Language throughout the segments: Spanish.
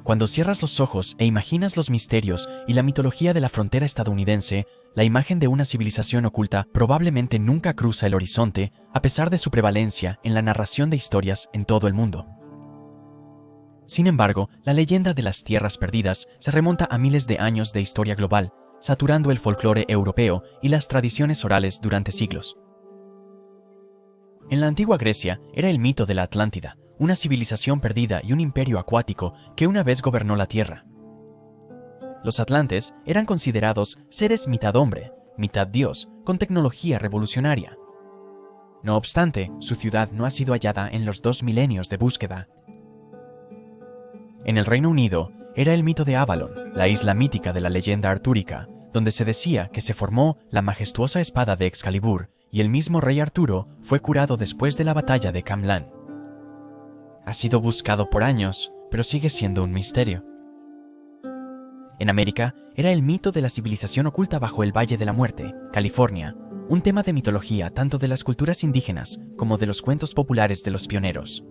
Cuando cierras los ojos e imaginas los misterios y la mitología de la frontera estadounidense, la imagen de una civilización oculta probablemente nunca cruza el horizonte, a pesar de su prevalencia en la narración de historias en todo el mundo. Sin embargo, la leyenda de las Tierras Perdidas se remonta a miles de años de historia global, saturando el folclore europeo y las tradiciones orales durante siglos. En la antigua Grecia era el mito de la Atlántida, una civilización perdida y un imperio acuático que una vez gobernó la Tierra. Los atlantes eran considerados seres mitad hombre, mitad dios, con tecnología revolucionaria. No obstante, su ciudad no ha sido hallada en los 2 milenios de búsqueda. En el Reino Unido era el mito de Avalon, la isla mítica de la leyenda artúrica, donde se decía que se formó la majestuosa espada de Excalibur y el mismo rey Arturo fue curado después de la batalla de Camlan. Ha sido buscado por años, pero sigue siendo un misterio. En América era el mito de la civilización oculta bajo el Valle de la Muerte, California, un tema de mitología tanto de las culturas indígenas como de los cuentos populares de los pioneros.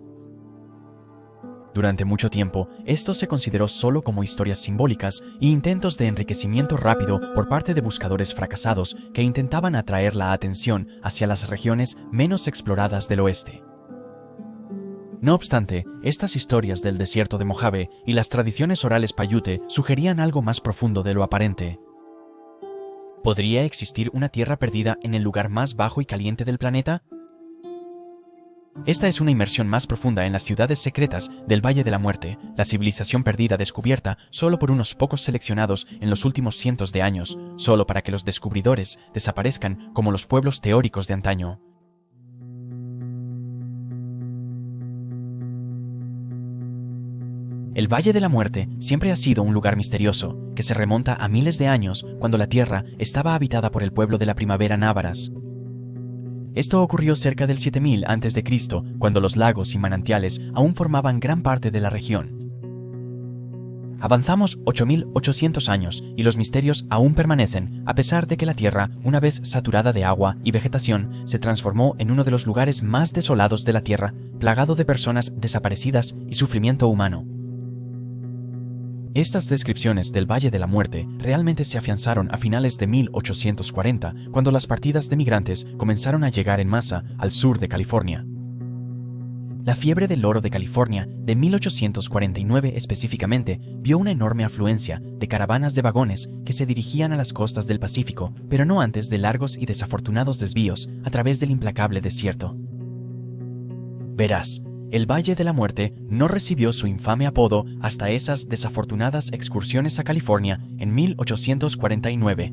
Durante mucho tiempo, esto se consideró solo como historias simbólicas e intentos de enriquecimiento rápido por parte de buscadores fracasados que intentaban atraer la atención hacia las regiones menos exploradas del oeste. No obstante, estas historias del desierto de Mojave y las tradiciones orales Paiute sugerían algo más profundo de lo aparente. ¿Podría existir una tierra perdida en el lugar más bajo y caliente del planeta? Esta es una inmersión más profunda en las ciudades secretas del Valle de la Muerte, la civilización perdida descubierta solo por unos pocos seleccionados en los últimos cientos de años, solo para que los descubridores desaparezcan como los pueblos teóricos de antaño. El Valle de la Muerte siempre ha sido un lugar misterioso, que se remonta a miles de años cuando la Tierra estaba habitada por el pueblo de la primavera návaras. Esto ocurrió cerca del 7000 a.C., cuando los lagos y manantiales aún formaban gran parte de la región. Avanzamos 8800 años y los misterios aún permanecen, a pesar de que la Tierra, una vez saturada de agua y vegetación, se transformó en uno de los lugares más desolados de la Tierra, plagado de personas desaparecidas y sufrimiento humano. Estas descripciones del Valle de la Muerte realmente se afianzaron a finales de 1840, cuando las partidas de migrantes comenzaron a llegar en masa al sur de California. La fiebre del oro de California, de 1849 específicamente, vio una enorme afluencia de caravanas de vagones que se dirigían a las costas del Pacífico, pero no antes de largos y desafortunados desvíos a través del implacable desierto. Verás, el Valle de la Muerte no recibió su infame apodo hasta esas desafortunadas excursiones a California en 1849.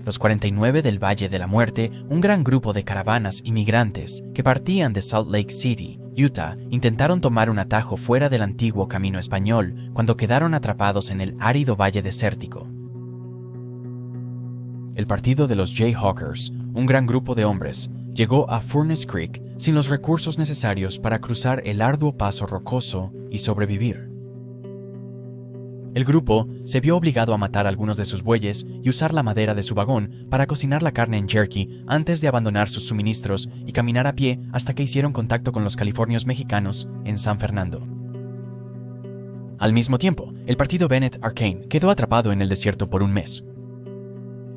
Los 49 del Valle de la Muerte, un gran grupo de caravanas inmigrantes que partían de Salt Lake City, Utah, intentaron tomar un atajo fuera del antiguo camino español cuando quedaron atrapados en el árido valle desértico. El partido de los Jayhawkers, un gran grupo de hombres, llegó a Furnace Creek sin los recursos necesarios para cruzar el arduo paso rocoso y sobrevivir. El grupo se vio obligado a matar algunos de sus bueyes y usar la madera de su vagón para cocinar la carne en jerky antes de abandonar sus suministros y caminar a pie hasta que hicieron contacto con los californios mexicanos en San Fernando. Al mismo tiempo, el partido Bennett Arcane quedó atrapado en el desierto por un mes.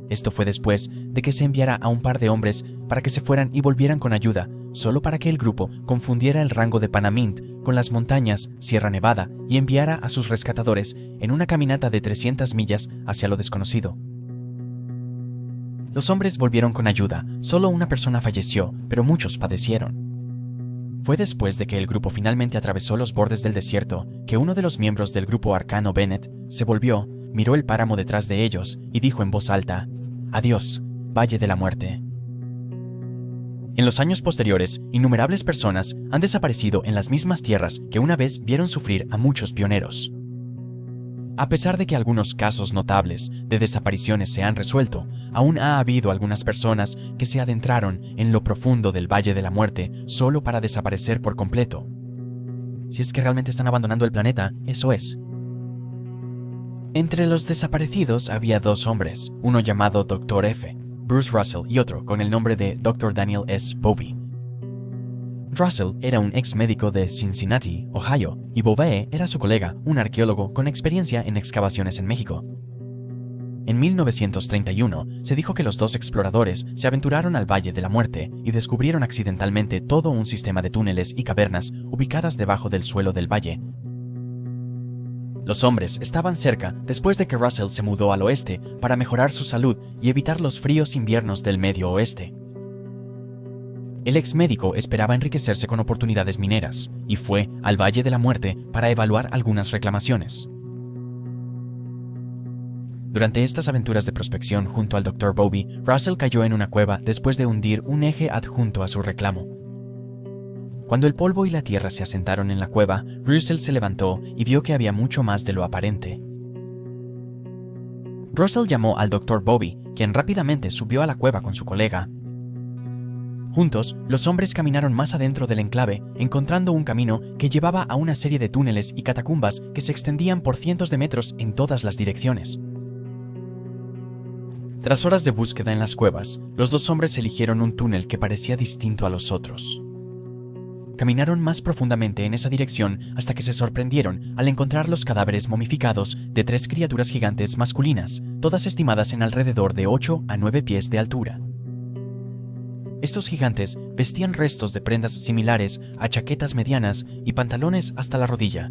Esto fue después de que se enviara a un par de hombres para que se fueran y volvieran con ayuda, solo para que el grupo confundiera el rango de Panamint con las montañas Sierra Nevada y enviara a sus rescatadores en una caminata de 300 millas hacia lo desconocido. Los hombres volvieron con ayuda, solo una persona falleció, pero muchos padecieron. Fue después de que el grupo finalmente atravesó los bordes del desierto que uno de los miembros del grupo arcano Bennett se volvió, miró el páramo detrás de ellos y dijo en voz alta: «Adiós, Valle de la Muerte». En los años posteriores, innumerables personas han desaparecido en las mismas tierras que una vez vieron sufrir a muchos pioneros. A pesar de que algunos casos notables de desapariciones se han resuelto, aún ha habido algunas personas que se adentraron en lo profundo del Valle de la Muerte solo para desaparecer por completo. Si es que realmente están abandonando el planeta, eso es. Entre los desaparecidos había 2 hombres, uno llamado Dr. F., Bruce Russell, y otro con el nombre de Dr. Daniel S. Bovee. Russell era un ex médico de Cincinnati, Ohio, y Bovee era su colega, un arqueólogo con experiencia en excavaciones en México. En 1931, se dijo que los dos exploradores se aventuraron al Valle de la Muerte y descubrieron accidentalmente todo un sistema de túneles y cavernas ubicadas debajo del suelo del valle. Los hombres estaban cerca después de que Russell se mudó al oeste para mejorar su salud y evitar los fríos inviernos del Medio Oeste. El ex médico esperaba enriquecerse con oportunidades mineras y fue al Valle de la Muerte para evaluar algunas reclamaciones. Durante estas aventuras de prospección junto al Dr. Bowlby, Russell cayó en una cueva después de hundir un eje adjunto a su reclamo. Cuando el polvo y la tierra se asentaron en la cueva, Russell se levantó y vio que había mucho más de lo aparente. Russell llamó al Dr. Bowlby, quien rápidamente subió a la cueva con su colega. Juntos, los hombres caminaron más adentro del enclave, encontrando un camino que llevaba a una serie de túneles y catacumbas que se extendían por cientos de metros en todas las direcciones. Tras horas de búsqueda en las cuevas, los dos hombres eligieron un túnel que parecía distinto a los otros. Caminaron más profundamente en esa dirección hasta que se sorprendieron al encontrar los cadáveres momificados de 3 criaturas gigantes masculinas, todas estimadas en alrededor de 8 a 9 pies de altura. Estos gigantes vestían restos de prendas similares a chaquetas medianas y pantalones hasta la rodilla.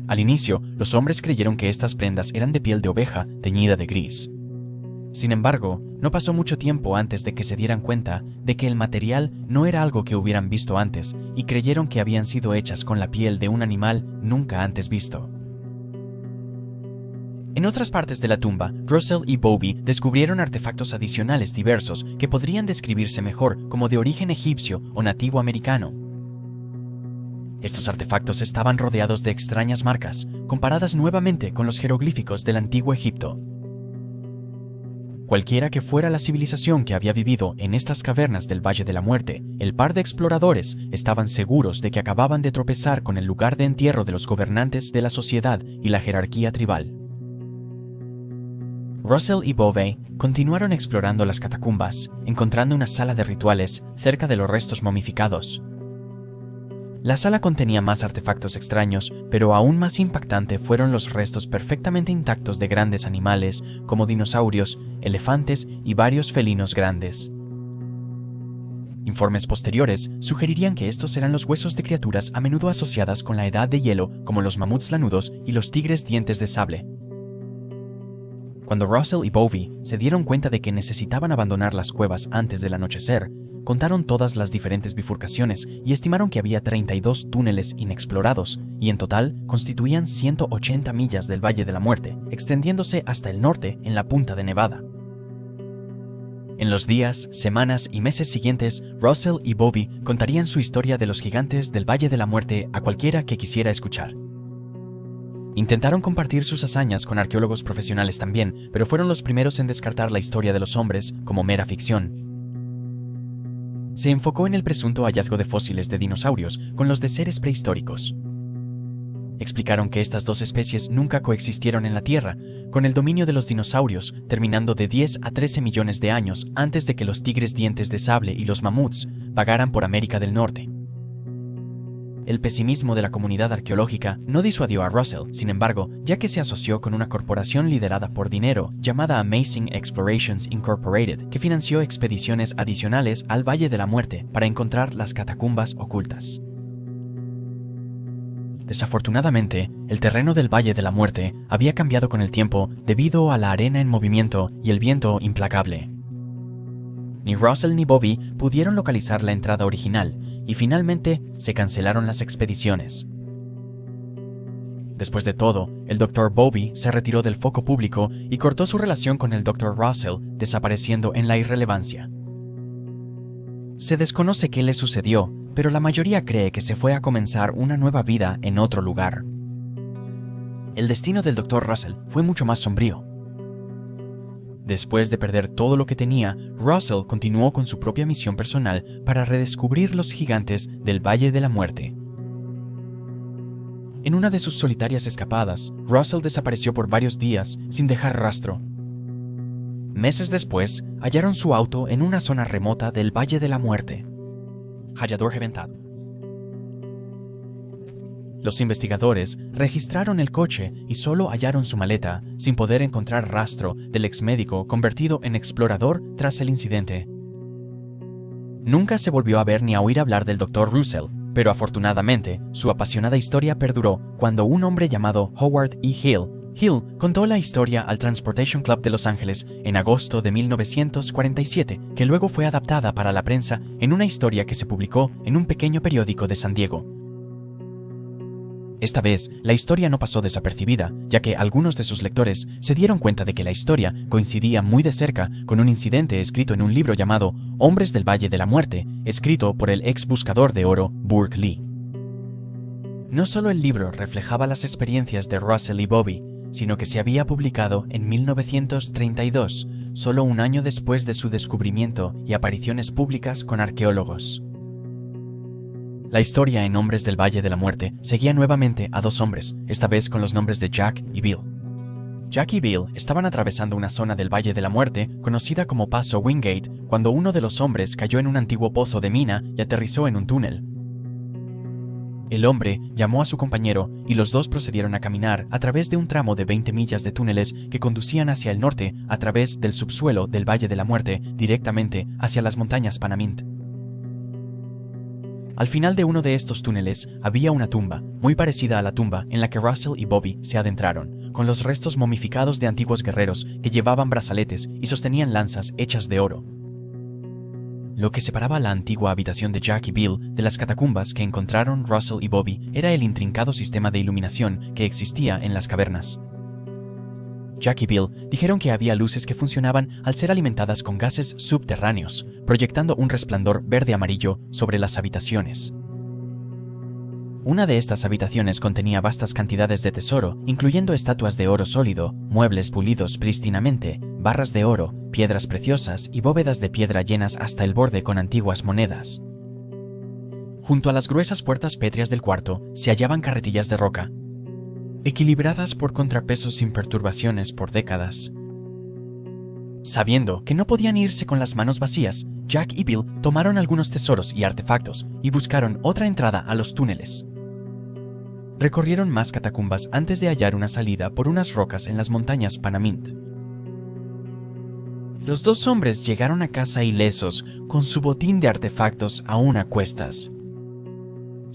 Al inicio, los hombres creyeron que estas prendas eran de piel de oveja teñida de gris. Sin embargo, no pasó mucho tiempo antes de que se dieran cuenta de que el material no era algo que hubieran visto antes y creyeron que habían sido hechas con la piel de un animal nunca antes visto. En otras partes de la tumba, Russell y Bowlby descubrieron artefactos adicionales diversos que podrían describirse mejor como de origen egipcio o nativo americano. Estos artefactos estaban rodeados de extrañas marcas, comparadas nuevamente con los jeroglíficos del antiguo Egipto. Cualquiera que fuera la civilización que había vivido en estas cavernas del Valle de la Muerte, el par de exploradores estaban seguros de que acababan de tropezar con el lugar de entierro de los gobernantes de la sociedad y la jerarquía tribal. Russell y Bowlby continuaron explorando las catacumbas, encontrando una sala de rituales cerca de los restos momificados. La sala contenía más artefactos extraños, pero aún más impactante fueron los restos perfectamente intactos de grandes animales como dinosaurios, elefantes y varios felinos grandes. Informes posteriores sugerirían que estos eran los huesos de criaturas a menudo asociadas con la edad de hielo, como los mamuts lanudos y los tigres dientes de sable. Cuando Russell y Bowlby se dieron cuenta de que necesitaban abandonar las cuevas antes del anochecer, contaron todas las diferentes bifurcaciones y estimaron que había 32 túneles inexplorados, y en total constituían 180 millas del Valle de la Muerte, extendiéndose hasta el norte en la punta de Nevada. En los días, semanas y meses siguientes, Russell y Bowlby contarían su historia de los gigantes del Valle de la Muerte a cualquiera que quisiera escuchar. Intentaron compartir sus hazañas con arqueólogos profesionales también, pero fueron los primeros en descartar la historia de los hombres como mera ficción. Se enfocó en el presunto hallazgo de fósiles de dinosaurios con los de seres prehistóricos. Explicaron que estas dos especies nunca coexistieron en la Tierra, con el dominio de los dinosaurios terminando de 10 a 13 millones de años antes de que los tigres dientes de sable y los mamuts vagaran por América del Norte. El pesimismo de la comunidad arqueológica no disuadió a Russell, sin embargo, ya que se asoció con una corporación liderada por dinero llamada Amazing Explorations Incorporated, que financió expediciones adicionales al Valle de la Muerte para encontrar las catacumbas ocultas. Desafortunadamente, el terreno del Valle de la Muerte había cambiado con el tiempo debido a la arena en movimiento y el viento implacable. Ni Russell ni Bowlby pudieron localizar la entrada original, y finalmente se cancelaron las expediciones. Después de todo, el Dr. Bowlby se retiró del foco público y cortó su relación con el Dr. Russell, desapareciendo en la irrelevancia. Se desconoce qué le sucedió, pero la mayoría cree que se fue a comenzar una nueva vida en otro lugar. El destino del Dr. Russell fue mucho más sombrío. Después de perder todo lo que tenía, Russell continuó con su propia misión personal para redescubrir los gigantes del Valle de la Muerte. En una de sus solitarias escapadas, Russell desapareció por varios días sin dejar rastro. Meses después, hallaron su auto en una zona remota del Valle de la Muerte. Hallador Reventado. Los investigadores registraron el coche y solo hallaron su maleta, sin poder encontrar rastro del exmédico convertido en explorador tras el incidente. Nunca se volvió a ver ni a oír hablar del Dr. Russell, pero afortunadamente, su apasionada historia perduró cuando un hombre llamado Howard E. Hill contó la historia al Transportation Club de Los Ángeles en agosto de 1947, que luego fue adaptada para la prensa en una historia que se publicó en un pequeño periódico de San Diego. Esta vez, la historia no pasó desapercibida, ya que algunos de sus lectores se dieron cuenta de que la historia coincidía muy de cerca con un incidente escrito en un libro llamado Hombres del Valle de la Muerte, escrito por el ex buscador de oro Burke Lee. No solo el libro reflejaba las experiencias de Russell y Bobby, sino que se había publicado en 1932, solo un año después de su descubrimiento y apariciones públicas con arqueólogos. La historia en Hombres del Valle de la Muerte seguía nuevamente a dos hombres, esta vez con los nombres de Jack y Bill. Jack y Bill estaban atravesando una zona del Valle de la Muerte conocida como Paso Wingate cuando uno de los hombres cayó en un antiguo pozo de mina y aterrizó en un túnel. El hombre llamó a su compañero y los dos procedieron a caminar a través de un tramo de 20 millas de túneles que conducían hacia el norte a través del subsuelo del Valle de la Muerte directamente hacia las montañas Panamint. Al final de uno de estos túneles había una tumba, muy parecida a la tumba en la que Russell y Bobby se adentraron, con los restos momificados de antiguos guerreros que llevaban brazaletes y sostenían lanzas hechas de oro. Lo que separaba la antigua habitación de Jack y Bill de las catacumbas que encontraron Russell y Bobby era el intrincado sistema de iluminación que existía en las cavernas. Jack y Bill dijeron que había luces que funcionaban al ser alimentadas con gases subterráneos, proyectando un resplandor verde-amarillo sobre las habitaciones. Una de estas habitaciones contenía vastas cantidades de tesoro, incluyendo estatuas de oro sólido, muebles pulidos prístinamente, barras de oro, piedras preciosas y bóvedas de piedra llenas hasta el borde con antiguas monedas. Junto a las gruesas puertas pétreas del cuarto se hallaban carretillas de roca, equilibradas por contrapesos sin perturbaciones por décadas. Sabiendo que no podían irse con las manos vacías, Jack y Bill tomaron algunos tesoros y artefactos y buscaron otra entrada a los túneles. Recorrieron más catacumbas antes de hallar una salida por unas rocas en las montañas Panamint. Los dos hombres llegaron a casa ilesos, con su botín de artefactos aún a cuestas.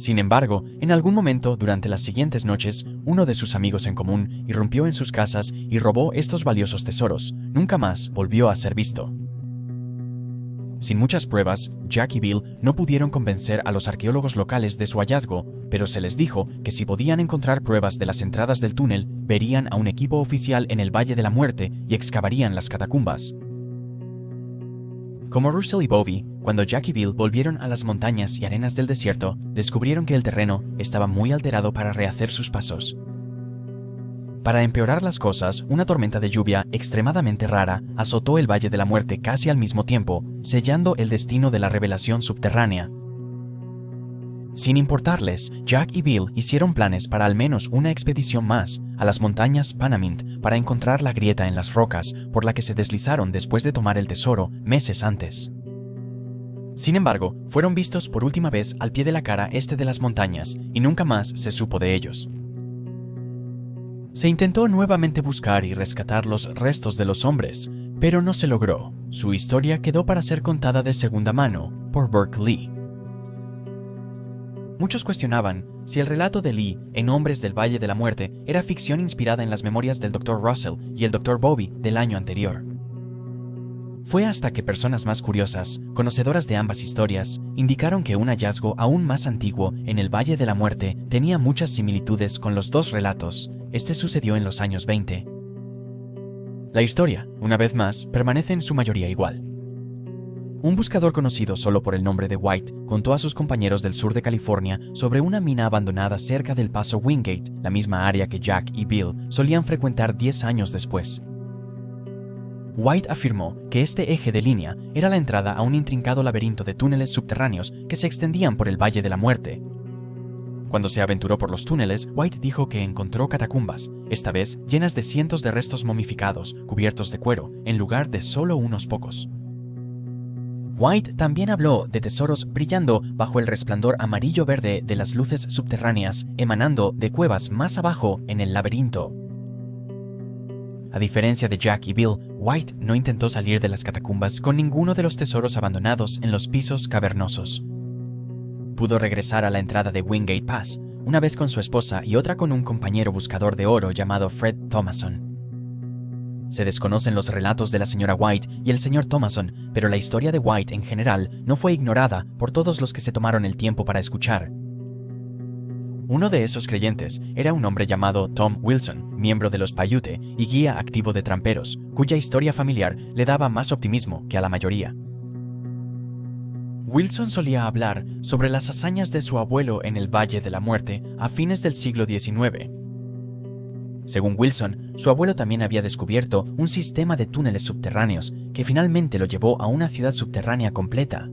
Sin embargo, en algún momento durante las siguientes noches, uno de sus amigos en común irrumpió en sus casas y robó estos valiosos tesoros. Nunca más volvió a ser visto. Sin muchas pruebas, Jack y Bill no pudieron convencer a los arqueólogos locales de su hallazgo, pero se les dijo que si podían encontrar pruebas de las entradas del túnel, verían a un equipo oficial en el Valle de la Muerte y excavarían las catacumbas. Como Russell y Bobby, cuando Jack y Bill volvieron a las montañas y arenas del desierto, descubrieron que el terreno estaba muy alterado para rehacer sus pasos. Para empeorar las cosas, una tormenta de lluvia extremadamente rara azotó el Valle de la Muerte casi al mismo tiempo, sellando el destino de la revelación subterránea. Sin importarles, Jack y Bill hicieron planes para al menos una expedición más a las montañas Panamint para encontrar la grieta en las rocas por la que se deslizaron después de tomar el tesoro meses antes. Sin embargo, fueron vistos por última vez al pie de la cara este de las montañas y nunca más se supo de ellos. Se intentó nuevamente buscar y rescatar los restos de los hombres, pero no se logró. Su historia quedó para ser contada de segunda mano por Burke Lee. Muchos cuestionaban si el relato de Lee en Hombres del Valle de la Muerte era ficción inspirada en las memorias del Dr. Russell y el Dr. Bobby del año anterior. Fue hasta que personas más curiosas, conocedoras de ambas historias, indicaron que un hallazgo aún más antiguo en el Valle de la Muerte tenía muchas similitudes con los dos relatos. Este sucedió en los años 20. La historia, una vez más, permanece en su mayoría igual. Un buscador conocido solo por el nombre de White contó a sus compañeros del sur de California sobre una mina abandonada cerca del Paso Wingate, la misma área que Jack y Bill solían frecuentar 10 años después. White afirmó que este eje de línea era la entrada a un intrincado laberinto de túneles subterráneos que se extendían por el Valle de la Muerte. Cuando se aventuró por los túneles, White dijo que encontró catacumbas, esta vez llenas de cientos de restos momificados, cubiertos de cuero, en lugar de solo unos pocos. White también habló de tesoros brillando bajo el resplandor amarillo-verde de las luces subterráneas emanando de cuevas más abajo en el laberinto. A diferencia de Jack y Bill, White no intentó salir de las catacumbas con ninguno de los tesoros abandonados en los pisos cavernosos. Pudo regresar a la entrada de Wingate Pass, una vez con su esposa y otra con un compañero buscador de oro llamado Fred Thomason. Se desconocen los relatos de la señora White y el señor Thomason, pero la historia de White en general no fue ignorada por todos los que se tomaron el tiempo para escuchar. Uno de esos creyentes era un hombre llamado Tom Wilson, miembro de los Paiute y guía activo de tramperos, cuya historia familiar le daba más optimismo que a la mayoría. Wilson solía hablar sobre las hazañas de su abuelo en el Valle de la Muerte a fines del siglo XIX. Según Wilson, su abuelo también había descubierto un sistema de túneles subterráneos que finalmente lo llevó a una ciudad subterránea completa.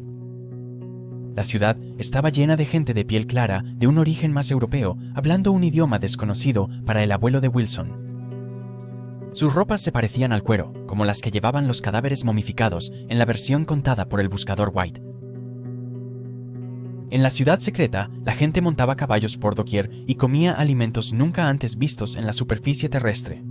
La ciudad estaba llena de gente de piel clara de un origen más europeo, hablando un idioma desconocido para el abuelo de Wilson. Sus ropas se parecían al cuero, como las que llevaban los cadáveres momificados en la versión contada por el buscador White. En la ciudad secreta, la gente montaba caballos por doquier y comía alimentos nunca antes vistos en la superficie terrestre.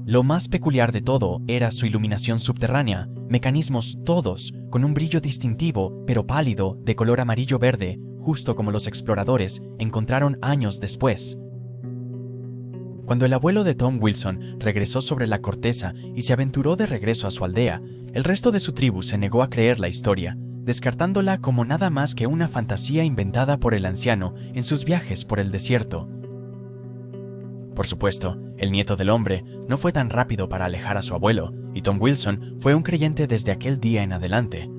Lo más peculiar de todo era su iluminación subterránea, mecanismos todos con un brillo distintivo pero pálido de color amarillo-verde, justo como los exploradores encontraron años después. Cuando el abuelo de Tom Wilson regresó sobre la corteza y se aventuró de regreso a su aldea, el resto de su tribu se negó a creer la historia, descartándola como nada más que una fantasía inventada por el anciano en sus viajes por el desierto. Por supuesto, el nieto del hombre no fue tan rápido para alejar a su abuelo, y Tom Wilson fue un creyente desde aquel día en adelante.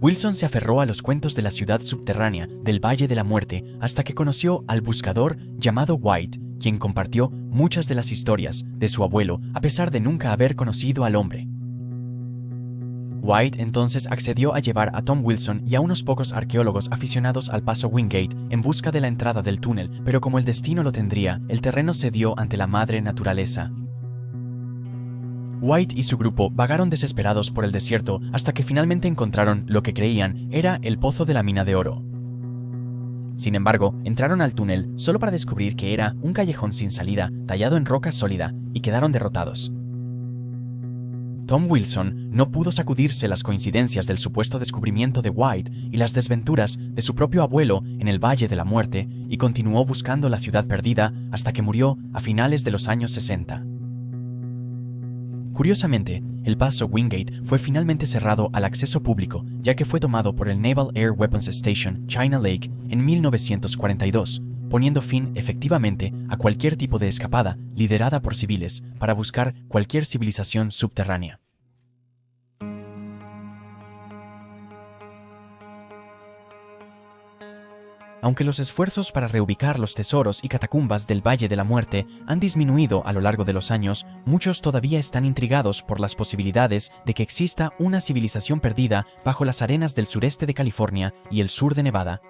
Wilson se aferró a los cuentos de la ciudad subterránea del Valle de la Muerte hasta que conoció al buscador llamado White, quien compartió muchas de las historias de su abuelo a pesar de nunca haber conocido al hombre. White entonces accedió a llevar a Tom Wilson y a unos pocos arqueólogos aficionados al paso Wingate en busca de la entrada del túnel, pero como el destino lo tendría, el terreno cedió ante la madre naturaleza. White y su grupo vagaron desesperados por el desierto hasta que finalmente encontraron lo que creían era el pozo de la mina de oro. Sin embargo, entraron al túnel solo para descubrir que era un callejón sin salida tallado en roca sólida y quedaron derrotados. Tom Wilson no pudo sacudirse las coincidencias del supuesto descubrimiento de White y las desventuras de su propio abuelo en el Valle de la Muerte y continuó buscando la ciudad perdida hasta que murió a finales de los años 60. Curiosamente, el paso Wingate fue finalmente cerrado al acceso público, ya que fue tomado por el Naval Air Weapons Station China Lake en 1942, poniendo fin efectivamente a cualquier tipo de escapada liderada por civiles para buscar cualquier civilización subterránea. Aunque los esfuerzos para reubicar los tesoros y catacumbas del Valle de la Muerte han disminuido a lo largo de los años, muchos todavía están intrigados por las posibilidades de que exista una civilización perdida bajo las arenas del sureste de California y el sur de Nevada.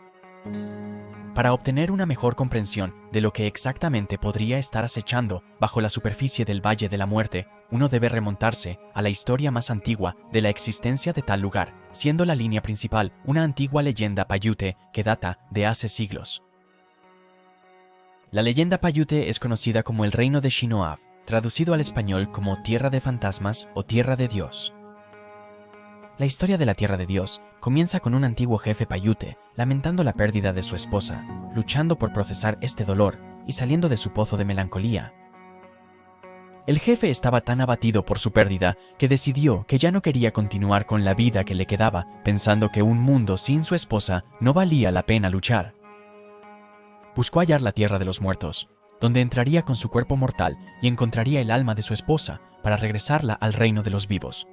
Para obtener una mejor comprensión de lo que exactamente podría estar acechando bajo la superficie del Valle de la Muerte, uno debe remontarse a la historia más antigua de la existencia de tal lugar, siendo la línea principal una antigua leyenda Paiute que data de hace siglos. La leyenda Paiute es conocida como el Reino de Shinoab, traducido al español como Tierra de Fantasmas o Tierra de Dios. La historia de la Tierra de Dios comienza con un antiguo jefe Paiute lamentando la pérdida de su esposa, luchando por procesar este dolor y saliendo de su pozo de melancolía. El jefe estaba tan abatido por su pérdida que decidió que ya no quería continuar con la vida que le quedaba, pensando que un mundo sin su esposa no valía la pena luchar. Buscó hallar la Tierra de los Muertos, donde entraría con su cuerpo mortal y encontraría el alma de su esposa para regresarla al reino de los vivos.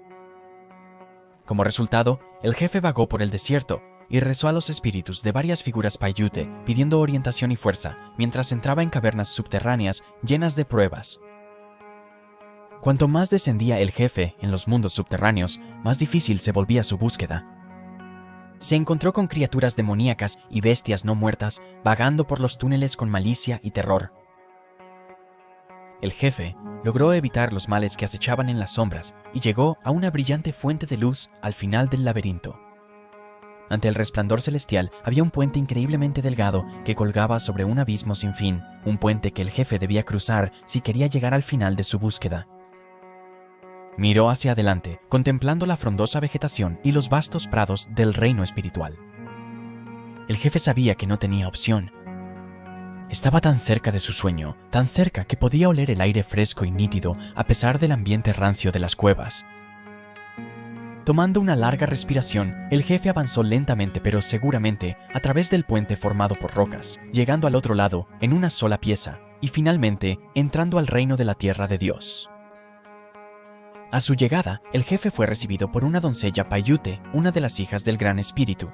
Como resultado, el jefe vagó por el desierto y rezó a los espíritus de varias figuras Paiute pidiendo orientación y fuerza mientras entraba en cavernas subterráneas llenas de pruebas. Cuanto más descendía el jefe en los mundos subterráneos, más difícil se volvía su búsqueda. Se encontró con criaturas demoníacas y bestias no muertas vagando por los túneles con malicia y terror. El jefe logró evitar los males que acechaban en las sombras y llegó a una brillante fuente de luz al final del laberinto. Ante el resplandor celestial había un puente increíblemente delgado que colgaba sobre un abismo sin fin, un puente que el jefe debía cruzar si quería llegar al final de su búsqueda. Miró hacia adelante, contemplando la frondosa vegetación y los vastos prados del reino espiritual. El jefe sabía que no tenía opción. Estaba tan cerca de su sueño, tan cerca que podía oler el aire fresco y nítido a pesar del ambiente rancio de las cuevas. Tomando una larga respiración, el jefe avanzó lentamente pero seguramente a través del puente formado por rocas, llegando al otro lado en una sola pieza y finalmente entrando al reino de la tierra de Dios. A su llegada, el jefe fue recibido por una doncella Paiute, una de las hijas del Gran Espíritu.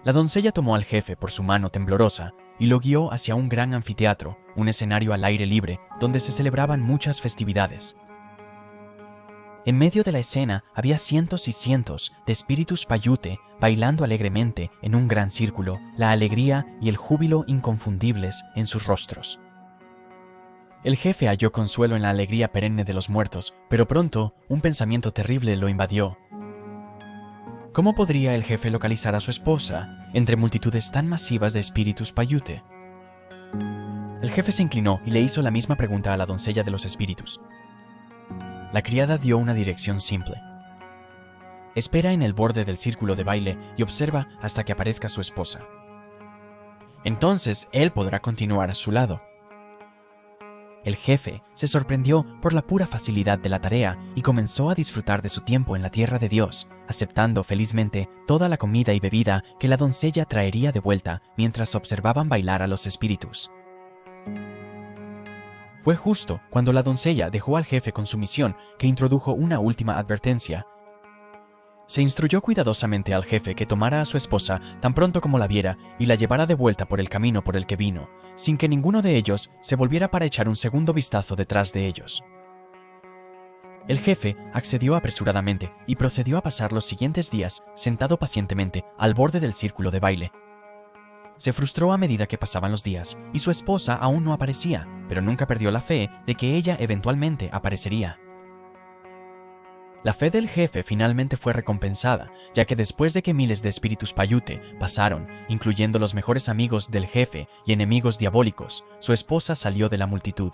La doncella tomó al jefe por su mano temblorosa y lo guió hacia un gran anfiteatro, un escenario al aire libre donde se celebraban muchas festividades. En medio de la escena había cientos y cientos de espíritus Paiute bailando alegremente en un gran círculo, la alegría y el júbilo inconfundibles en sus rostros. El jefe halló consuelo en la alegría perenne de los muertos, pero pronto un pensamiento terrible lo invadió. ¿Cómo podría el jefe localizar a su esposa entre multitudes tan masivas de espíritus Paiute? El jefe se inclinó y le hizo la misma pregunta a la doncella de los espíritus. La criada dio una dirección simple. Espera en el borde del círculo de baile y observa hasta que aparezca su esposa. Entonces él podrá continuar a su lado. El jefe se sorprendió por la pura facilidad de la tarea y comenzó a disfrutar de su tiempo en la tierra de Dios, aceptando felizmente toda la comida y bebida que la doncella traería de vuelta mientras observaban bailar a los espíritus. Fue justo cuando la doncella dejó al jefe con su misión que introdujo una última advertencia. Se instruyó cuidadosamente al jefe que tomara a su esposa tan pronto como la viera y la llevara de vuelta por el camino por el que vino, sin que ninguno de ellos se volviera para echar un segundo vistazo detrás de ellos. El jefe accedió apresuradamente y procedió a pasar los siguientes días sentado pacientemente al borde del círculo de baile. Se frustró a medida que pasaban los días y su esposa aún no aparecía, pero nunca perdió la fe de que ella eventualmente aparecería. La fe del jefe finalmente fue recompensada, ya que después de que miles de espíritus Paiute pasaron, incluyendo los mejores amigos del jefe y enemigos diabólicos, su esposa salió de la multitud.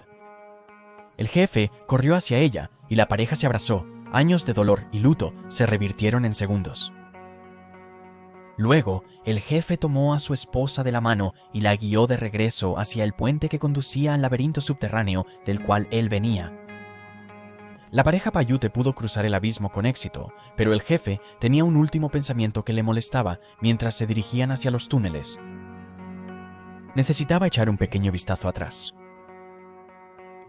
El jefe corrió hacia ella y la pareja se abrazó. Años de dolor y luto se revirtieron en segundos. Luego, el jefe tomó a su esposa de la mano y la guió de regreso hacia el puente que conducía al laberinto subterráneo del cual él venía. La pareja Paiute pudo cruzar el abismo con éxito, pero el jefe tenía un último pensamiento que le molestaba mientras se dirigían hacia los túneles. Necesitaba echar un pequeño vistazo atrás.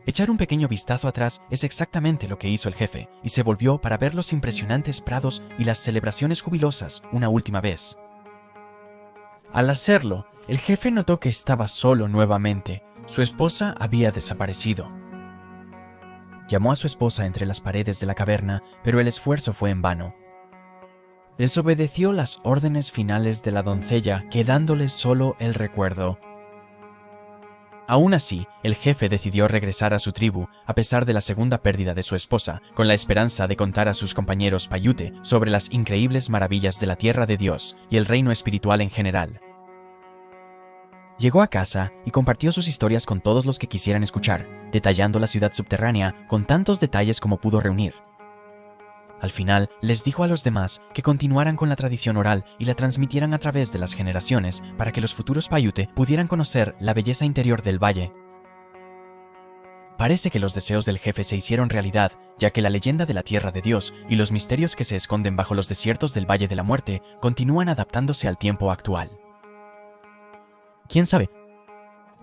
Echar un pequeño vistazo atrás es exactamente lo que hizo el jefe, y se volvió para ver los impresionantes prados y las celebraciones jubilosas una última vez. Al hacerlo, el jefe notó que estaba solo nuevamente. Su esposa había desaparecido. Llamó a su esposa entre las paredes de la caverna, pero el esfuerzo fue en vano. Desobedeció las órdenes finales de la doncella, quedándole solo el recuerdo. Aún así, el jefe decidió regresar a su tribu, a pesar de la segunda pérdida de su esposa, con la esperanza de contar a sus compañeros Paiute sobre las increíbles maravillas de la tierra de Dios y el reino espiritual en general. Llegó a casa y compartió sus historias con todos los que quisieran escuchar, detallando la ciudad subterránea con tantos detalles como pudo reunir. Al final, les dijo a los demás que continuaran con la tradición oral y la transmitieran a través de las generaciones para que los futuros Paiute pudieran conocer la belleza interior del valle. Parece que los deseos del jefe se hicieron realidad, ya que la leyenda de la Tierra de Dios y los misterios que se esconden bajo los desiertos del Valle de la Muerte continúan adaptándose al tiempo actual. ¿Quién sabe?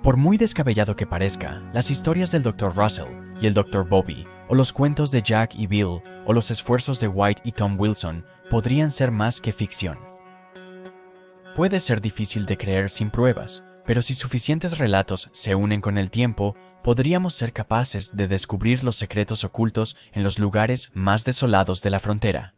Por muy descabellado que parezca, las historias del Dr. Russell y el Dr. Bobby, o los cuentos de Jack y Bill, o los esfuerzos de White y Tom Wilson, podrían ser más que ficción. Puede ser difícil de creer sin pruebas, pero si suficientes relatos se unen con el tiempo, podríamos ser capaces de descubrir los secretos ocultos en los lugares más desolados de la frontera.